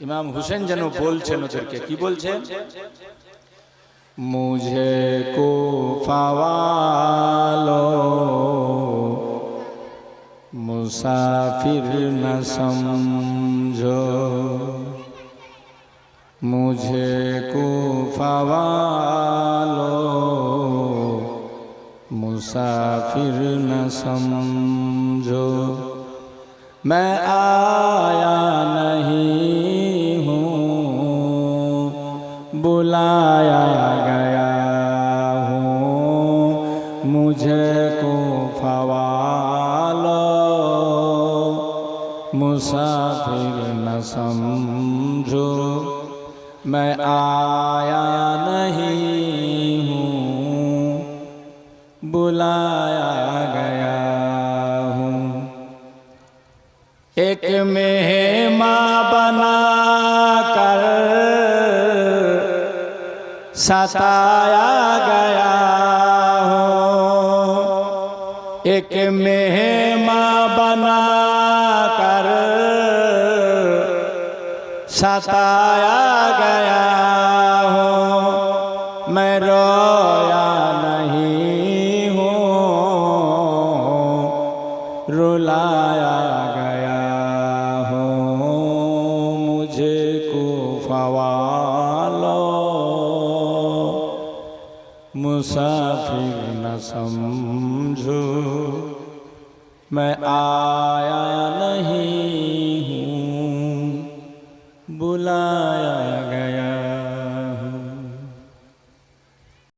ইমাম হুসেন যেন বলছেন ওদেরকে, কি বলছেন? মুঝে কুফা वालो मुसाफिर न समझो, मुझे कुफा वालो मुसाफिर न समझो, मैं आया नहीं हूँ बुलाया गया हूँ, मुझे कुफा वालो मुसाफिर न समझो, मैं आया नहीं हूँ बुलाया गया हूँ। एक मेहमान बना कर सताया गया हूँ, एक मेहमान बना कर सताया गया हूँ, मैं रोया नहीं हूँ रुलाया गया हूँ, मुझे कुफा वालो मुसाफिर न समझो, मैं आया नहीं हूँ बुलाया